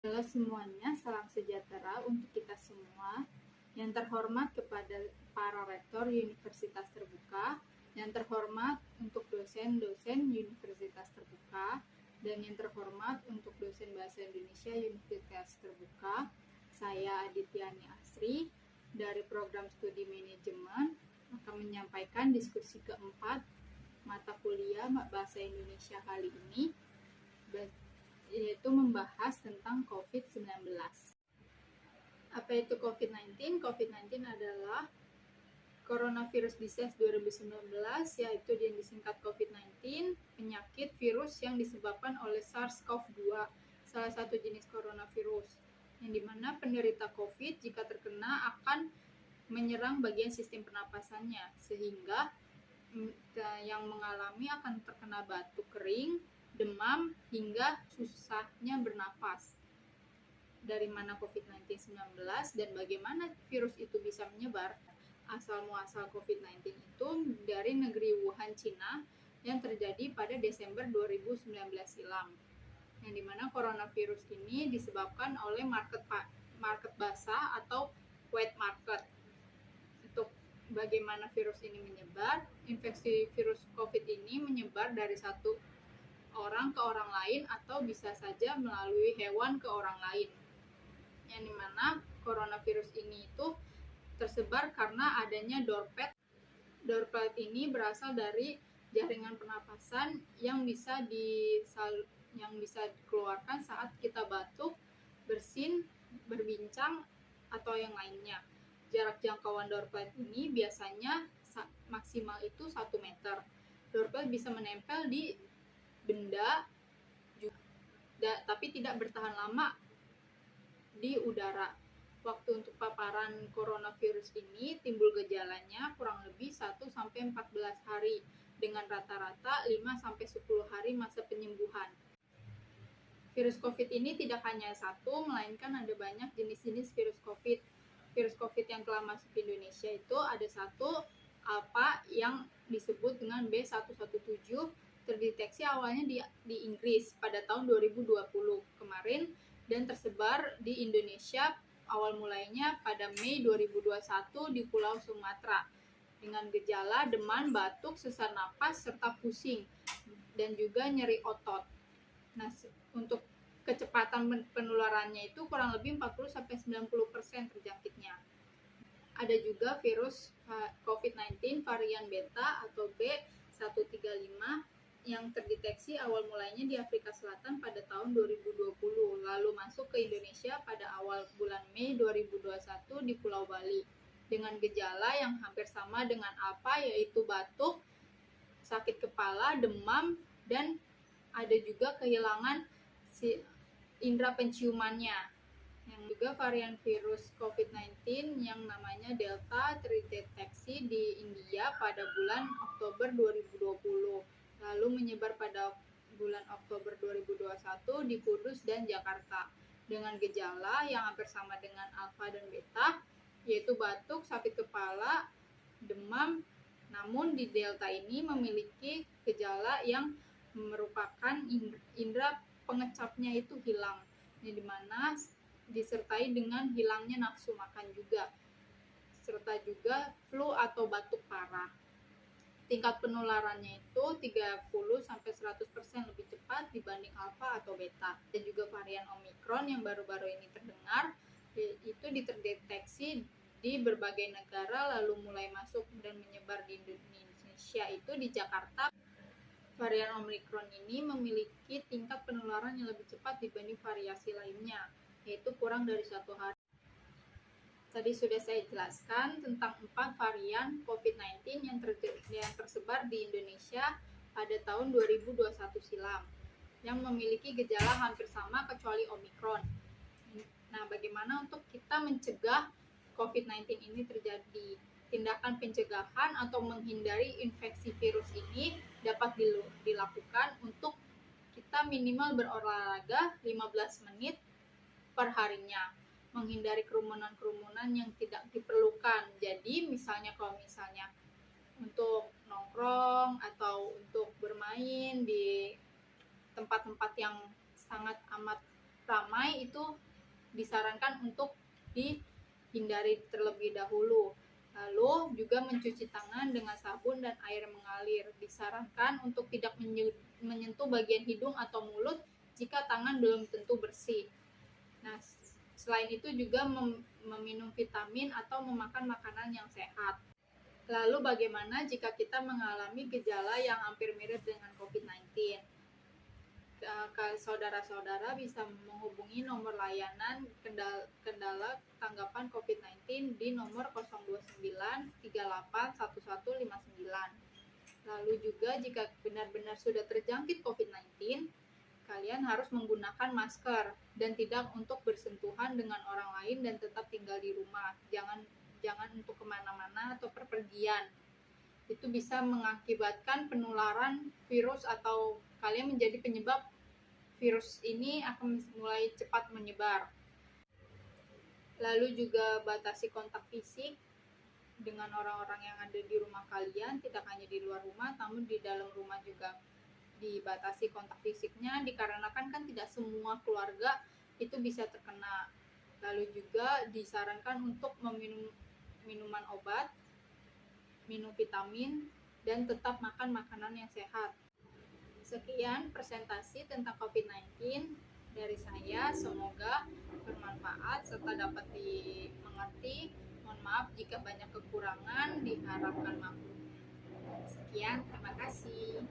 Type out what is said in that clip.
Halo semuanya, salam sejahtera untuk kita semua. Yang terhormat kepada para rektor Universitas Terbuka, yang terhormat untuk dosen-dosen Universitas Terbuka, dan yang terhormat untuk dosen Bahasa Indonesia Universitas Terbuka. Saya Adityani Asri dari program studi manajemen akan menyampaikan diskusi keempat mata kuliah Bahasa Indonesia kali ini, yaitu membahas tentang COVID-19. Apa itu COVID-19? COVID-19 adalah Coronavirus Disease 2019, yaitu yang disingkat COVID-19, penyakit virus yang disebabkan oleh SARS-CoV-2, salah satu jenis coronavirus, yang dimana penderita COVID jika terkena akan menyerang bagian sistem pernapasannya, sehingga yang mengalami akan terkena batuk kering, demam, hingga susahnya bernapas. Dari mana COVID-19 dan bagaimana virus itu bisa menyebar? Asal muasal COVID-19 itu dari negeri Wuhan, Cina, yang terjadi pada Desember 2019 silam. Yang dimana coronavirus ini disebabkan oleh market basah atau wet market. Untuk bagaimana virus ini menyebar, infeksi virus COVID ini menyebar dari satu orang ke orang lain atau bisa saja melalui hewan ke orang lain. Yang dimana coronavirus ini itu tersebar karena adanya droplet. Droplet ini berasal dari jaringan pernapasan yang bisa dikeluarkan saat kita batuk, bersin, berbincang, atau yang lainnya. Jarak jangkauan droplet ini biasanya maksimal itu 1 meter. Droplet bisa menempel di benda tapi tidak bertahan lama di udara. Waktu untuk paparan coronavirus ini timbul gejalanya kurang lebih 1-14 hari dengan rata-rata 5-10 hari masa penyembuhan. Virus COVID ini tidak hanya satu, melainkan ada banyak jenis-jenis virus COVID. Virus COVID yang telah masuk ke Indonesia itu ada satu Alpha yang disebut dengan B117, terdeteksi awalnya di Inggris pada tahun 2020 kemarin dan tersebar di Indonesia awal mulainya pada Mei 2021 di Pulau Sumatera dengan gejala demam, batuk, sesak napas, serta pusing dan juga nyeri otot. Nah, untuk kecepatan penularannya itu kurang lebih 40-90% terjangkitnya. Ada juga virus COVID-19 varian beta atau B135 yang terdeteksi awal mulanya di Afrika Selatan pada tahun 2020, lalu masuk ke Indonesia pada awal bulan Mei 2021 di Pulau Bali dengan gejala yang hampir sama dengan Alpha, yaitu batuk, sakit kepala, demam, dan ada juga kehilangan indera penciumannya. Yang juga varian virus COVID-19 yang namanya Delta terdeteksi di India pada bulan Oktober 2020, lalu menyebar pada bulan Oktober 2021 di Kudus dan Jakarta dengan gejala yang hampir sama dengan Alpha dan Beta, yaitu batuk, sakit kepala, demam. Namun di Delta ini memiliki gejala yang merupakan indera pengecapnya itu hilang, yang dimana disertai dengan hilangnya nafsu makan juga, serta juga flu atau batuk parah. Tingkat penularannya itu 30-100% lebih cepat dibanding Alpha atau Beta. Dan juga varian Omicron yang baru-baru ini terdengar, itu terdeteksi di berbagai negara lalu mulai masuk dan menyebar di Indonesia itu di Jakarta. Varian Omicron ini memiliki tingkat penularan yang lebih cepat dibanding variasi lainnya, yaitu kurang dari 1 hari. Tadi sudah saya jelaskan tentang 4 varian COVID-19 yang tersebar di Indonesia pada tahun 2021 silam, yang memiliki gejala hampir sama kecuali Omicron. Nah, bagaimana untuk kita mencegah COVID-19 ini terjadi? Tindakan pencegahan atau menghindari infeksi virus ini dapat dilakukan untuk kita minimal berolahraga 15 menit per harinya, menghindari kerumunan-kerumunan yang tidak diperlukan. Jadi kalau misalnya untuk nongkrong atau untuk bermain di tempat-tempat yang sangat amat ramai itu disarankan untuk dihindari terlebih dahulu. Lalu juga mencuci tangan dengan sabun dan air mengalir. Disarankan untuk tidak menyentuh bagian hidung atau mulut jika tangan belum tentu bersih. Nah, selain itu juga meminum vitamin atau memakan makanan yang sehat. Lalu bagaimana jika kita mengalami gejala yang hampir mirip dengan COVID-19? Saudara-saudara bisa menghubungi nomor layanan kendala tanggapan COVID-19 di nomor 029 38 1159. Lalu juga jika benar-benar sudah terjangkit COVID-19, kalian harus menggunakan masker dan tidak untuk bersentuhan dengan orang lain dan tetap tinggal di rumah. Jangan untuk kemana-mana atau perpergian. Itu bisa mengakibatkan penularan virus atau kalian menjadi penyebab virus ini akan mulai cepat menyebar. Lalu juga batasi kontak fisik dengan orang-orang yang ada di rumah kalian, tidak hanya di luar rumah, namun di dalam rumah juga dibatasi kontak fisiknya, dikarenakan kan tidak semua keluarga itu bisa terkena. Lalu juga disarankan untuk meminum minuman obat, minum vitamin, dan tetap makan makanan yang sehat. Sekian presentasi tentang COVID-19 dari saya, semoga bermanfaat serta dapat dimengerti. Mohon maaf jika banyak kekurangan, diharapkan maklum. Sekian, terima kasih.